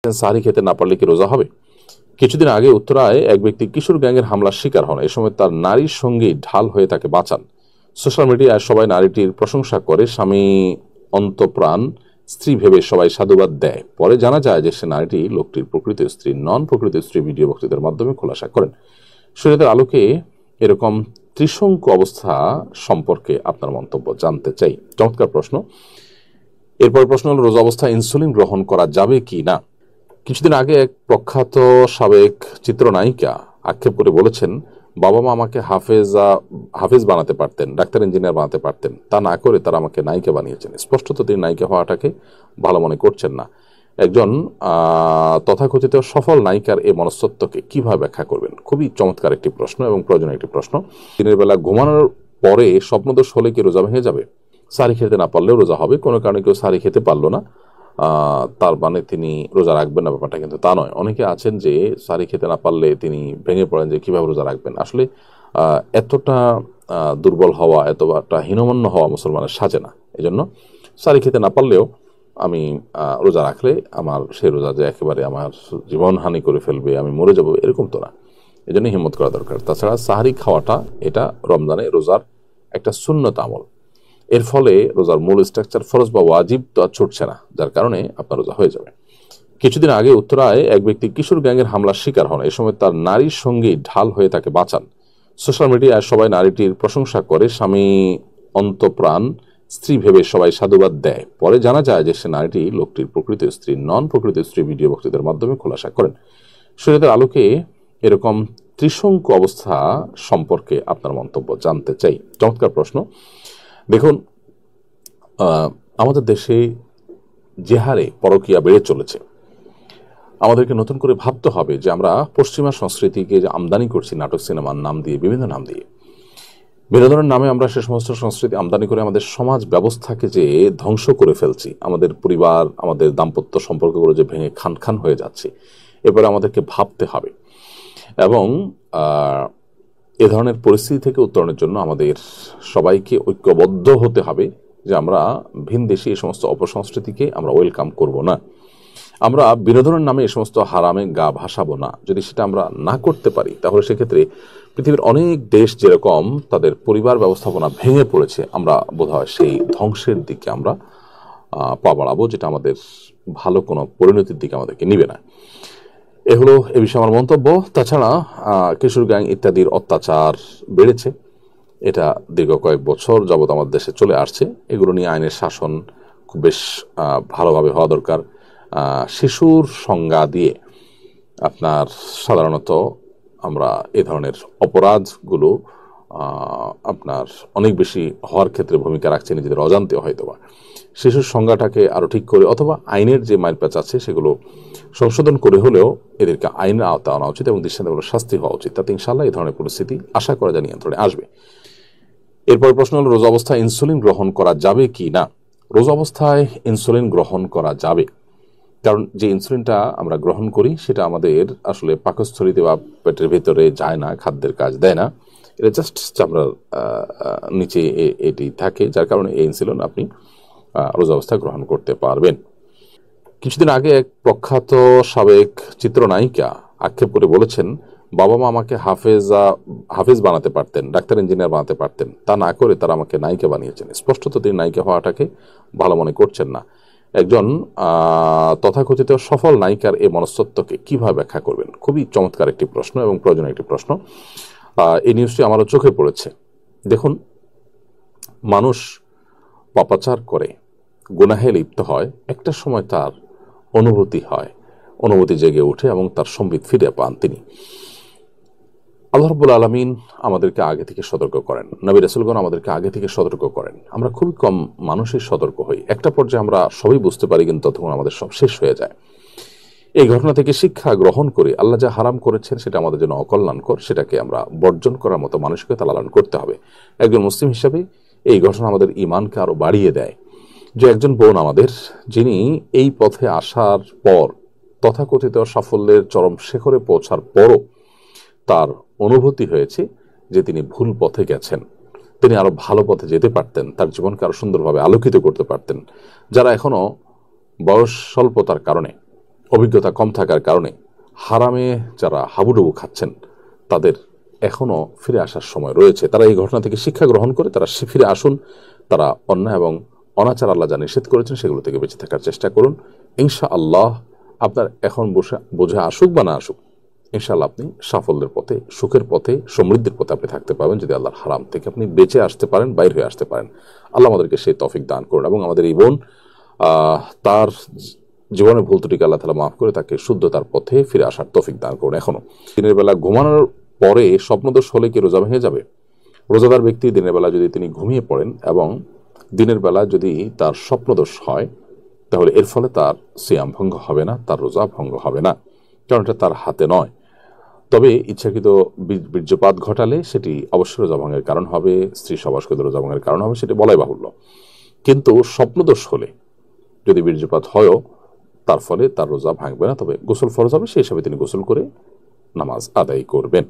সাহরি খেতে না পারলে কি রোজা হবে? কিছুদিন আগে উত্তরায় এক ব্যক্তি কিশোর গ্যাংয়ের হামলার শিকার হন। এ সময় তার নারীর সঙ্গী ঢাল হয়ে তাকে বাঁচান। সোশ্যাল মিডিয়ায় সবাই নারীটির প্রশংসা করে, স্বামী অন্তপ্রাণ স্ত্রী ভেবে সবাই সাধুবাদ দেয়। পরে জানা যায় যে সে নারীটি লোকটির প্রকৃত স্ত্রী নন। প্রকৃত স্ত্রী ভিডিও বক্তৃতার মাধ্যমে খোলাসা করেন। শরীয়তের আলোকে এরকম ত্রিশঙ্কু অবস্থা সম্পর্কে আপনার মন্তব্য জানতে চাই। চমৎকার প্রশ্ন। এরপর প্রশ্ন হল, রোজা অবস্থায় ইনসুলিন গ্রহণ করা যাবে কি না। কিছুদিন আগে এক প্রখ্যাত সাবেক চিত্রনায়িকা আক্ষেপ করে বলেছেন, বাবা মা আমাকে হাফেজ বানাতে পারতেন, ডাক্তার ইঞ্জিনিয়ার বানাতে পারতেন, তা না করে তারা আমাকে নায়িকা বানিয়েছেন। স্পষ্টত তিনি নায়িকা হওয়াটাকে ভালো মনে করছেন না। একজন তথাকথিত সফল নায়িকার এই মনস্তত্ত্বকে কিভাবে ব্যাখ্যা করবেন? খুবই চমৎকার একটি প্রশ্ন এবং প্রয়োজনীয় একটি প্রশ্ন। দিনের বেলা ঘুমানোর পরে স্বপ্নদোষ হলে কি রোজা ভেঙে যাবে? সারি খেতে না পারলেও রোজা হবে। কোনো কারণে কেউ সারি খেতে পারলো না, তার মানে তিনি রোজা রাখবেন না, ব্যাপারটা কিন্তু তা নয়। অনেকে আছেন যে সারি খেতে না পারলে তিনি ভেঙে পড়েন যে কিভাবে রোজা রাখবেন। আসলে এতটা দুর্বল হওয়া, এতটা হীনমন্য হওয়া মুসলমানের সাজে না। এই জন্য সারি খেতে না পারলেও আমি রোজা রাখলে আমার সেই রোজা যে একেবারে আমার জীবন হানি করে ফেলবে, আমি মরে যাব, এরকম তো না। এই জন্য হিম্মত করা দরকার। তাছাড়া সাহারি খাওয়াটা এটা রমজানে রোজার একটা সুন্নত আমল। এর ফলে রোজার মূল স্ট্রাকচার ফরজ বা ওয়াজিব তো আর ছুটছে না, যার কারণে আপনার রোজা হয়ে যাবে। কিছুদিন আগে উত্তরায় এক ব্যক্তি কিশোর গ্যাংয়ের হামলার শিকার হন। এ সময় তার নারীর সঙ্গী ঢাল হয়ে তাকে বাঁচান। সোশ্যাল মিডিয়ায় সবাই নারীটির প্রশংসা করে, স্বামী অন্তপ্রাণ স্ত্রী ভেবে সবাই সাধুবাদ দেয়। পরে জানা যায় যে সে নারীটি লোকটির প্রকৃত স্ত্রী নন। প্রকৃত স্ত্রী ভিডিও বক্তৃতার মাধ্যমে খোলাসা করেন। শরীয়তের আলোকে এরকম ত্রিশঙ্কু অবস্থা সম্পর্কে আপনার মন্তব্য জানতে চাই। চমৎকার প্রশ্ন। দেখুন, আমাদের দেশে যে হারে পরকীয়া বেড়ে চলেছে, আমাদেরকে নতুন করে ভাবতে হবে যে আমরা পশ্চিমা সংস্কৃতিকে যে আমদানি করছি নাটক সিনেমার নাম দিয়ে, বিভিন্ন নাম দিয়ে, বিনোদনের নামে আমরা সে সমস্ত সংস্কৃতি আমদানি করে আমাদের সমাজ ব্যবস্থাকে যে ধ্বংস করে ফেলছি, আমাদের পরিবার, আমাদের দাম্পত্য সম্পর্কগুলো যে ভেঙে খান খান হয়ে যাচ্ছে, এবারে আমাদেরকে ভাবতে হবে। এবং এ ধরনের পরিস্থিতি থেকে উত্তরণের জন্য আমাদের সবাইকে ঐক্যবদ্ধ হতে হবে যে আমরা ভিনদেশী এই সমস্ত অপসংস্কৃতিকে আমরা ওয়েলকাম করব না। আমরা বিনোদনের নামে এই সমস্ত হারামে গা ভাসাবো না। যদি সেটা আমরা না করতে পারি, তাহলে সেক্ষেত্রে পৃথিবীর অনেক দেশ যেরকম তাদের পরিবার ব্যবস্থাপনা ভেঙে পড়েছে, আমরা বোধহয় সেই ধ্বংসের দিকে আমরা পা বাড়াবো, যেটা আমাদের ভালো কোনো পরিণতির দিকে আমাদেরকে নিবে না। এ হলো এ বিষয়ে আমার মন্তব্য। তাছাড়া কিশোর গ্যাং ইত্যাদির অত্যাচার বেড়েছে, এটা দীর্ঘ কয়েক বছর যাবৎ আমাদের দেশে চলে আসছে। এগুলো নিয়ে আইনের শাসন খুব বেশ ভালোভাবে হওয়া দরকার। শিশুর সংজ্ঞা দিয়ে আপনার সাধারণত আমরা এ ধরনের অপরাধগুলো আপনার অনেক বেশি হওয়ার ক্ষেত্রে ভূমিকা রাখছে নিজেদের অজান্তে হয়তোবা। শিশুর সংজ্ঞাটাকে আরও ঠিক করে, অথবা আইনের যে মাইলপ্যাচ আছে সেগুলো সংশোধন করে হলেও এদেরকে আইনের আওতা আনা উচিত এবং দৃষ্টান্তমূলক শাস্তি হওয়া উচিত। তাতে ইনশাআল্লাহ এই ধরনের পরিস্থিতি আশা করা যায় নিয়ন্ত্রণে আসবে। এরপর প্রশ্ন হল, রোজা অবস্থায় ইনসুলিন গ্রহণ করা যাবে কি না। রোজা অবস্থায় ইনসুলিন গ্রহণ করা যাবে, কারণ যে ইনসুলিনটা আমরা গ্রহণ করি সেটা আমাদের আসলে পাকস্থলীতে বা পেটের ভেতরে যায় না, খাদ্যের কাজ দেয় না, এটা জাস্ট চামড়ার নিচে এটি থাকে, যার কারণে এই ইনসুলিন আপনি রোজা অবস্থায় গ্রহণ করতে পারবেন। কিছুদিন আগে এক প্রখ্যাত সাবেক চিত্রনায়িকা আক্ষেপ করে বলেছেন, বাবা মা আমাকে হাফেজ বানাতে পারতেন, ডাক্তার ইঞ্জিনিয়ার বানাতে পারতেন, তা না করে তারা আমাকে নায়িকা বানিয়েছেন। স্পষ্টত তিনি নায়িকা হওয়াটাকে ভালো মনে করছেন না। একজন তথাকথিত সফল নায়িকার এই মনস্তত্ত্বকে কিভাবে ব্যাখ্যা করবেন? খুবই চমৎকার একটি প্রশ্ন এবং প্রয়োজনীয় একটি প্রশ্ন। এই নিউজটি আমারও চোখে পড়েছে। দেখুন, মানুষ পাপাচার করে, গুনাহে লিপ্ত হয়, একটা সময় তার অনুভূতি জেগে ওঠে এবং তার সম্বিত ফিরে পান তিনি। আল্লাহ রাব্বুল আলামিন আমাদেরকে আগে থেকে সতর্ক করেন, নবী রাসূলগণ আমাদেরকে আগে থেকে সতর্ক করেন। আমরা খুবই কম মানুষই সতর্ক হই। একটা পর্যায়ে আমরা সবই বুঝতে পারি, কিন্তু ততক্ষণ আমাদের সব শেষ হয়ে যায়। এই ঘটনা থেকে শিক্ষা গ্রহণ করে আল্লাহ যা হারাম করেছেন সেটা আমাদের জন্য অকল্যাণকর, সেটাকে আমরা বর্জন করার মতো মানসিকতা লালন করতে হবে। একজন মুসলিম হিসাবে এই ঘটনা আমাদের ঈমানকে আরো বাড়িয়ে দেয় যে একজন বোন আমাদের, যিনি এই পথে আসার পর, তথাকথিত সাফল্যের চরম শিখরে পৌঁছার পরও তার অনুভূতি হয়েছে যে তিনি ভুল পথে গেছেন, তিনি আরো ভালো পথে যেতে পারতেন, তার জীবনকে আরো সুন্দরভাবে আলোকিত করতে পারতেন। যারা এখনো বয়স স্বল্পতার কারণে অভিজ্ঞতা কম থাকার কারণে হারামে যারা হাবুডুবু খাচ্ছেন তাদের এখনও ফিরে আসার সময় রয়েছে। তারা এই ঘটনা থেকে শিক্ষা গ্রহণ করে তারা ফিরে আসুন। তারা অন্যায় এবং অনাচার আল্লাহ যা নিষেধ করেছেন সেগুলো থেকে বেঁচে থাকার চেষ্টা করুন। ইনশাআল্লাহ আপনার এখন বোঝা আসুক বা না আসুক, ইনশাআল্লাহ আপনি সাফল্যের পথে, সুখের পথে, সমৃদ্ধির পথে আপনি থাকতে পারবেন যদি আল্লাহর হারাম থেকে আপনি বেঁচে আসতে পারেন, বাইর হয়ে আসতে পারেন। আল্লাহ আমাদেরকে সেই তৌফিক দান করুন এবং আমাদের এই বোন তার জীবনের ভুল ত্রুটিকে আল্লাহ তাআলা মাফ করে তাকে শুদ্ধতার পথে ফিরে আসার তৌফিক দান করুন। এখনো দিনের বেলা ঘুমানোর পরে স্বপ্নদোষ হলে কি রোজা ভেঙে যাবে? রোজাদার ব্যক্তি দিনের বেলা যদি তিনি ঘুমিয়ে পড়েন এবং দিনের বেলা যদি তার স্বপ্নদোষ হয়, তাহলে এর ফলে তার সিয়াম ভঙ্গ হবে না, তার রোজা ভঙ্গ হবে না, কারণ এটা তার হাতে নয়। তবে ইচ্ছাকৃত বীর্যপাত ঘটালে সেটি অবশ্যই রোজা ভঙ্গের কারণ হবে, স্ত্রী সবাসকৃত রোজা ভঙ্গের কারণ হবে, সেটি বলাই বাহুল্য। কিন্তু স্বপ্নদোষ হলে যদি বীর্যপাত হয়ও, তার ফলে তার রোজা ভাঙবে না, তবে গোসল ফরজ হবে, সেই হিসাবে তিনি গোসল করে নামাজ আদায় করবেন।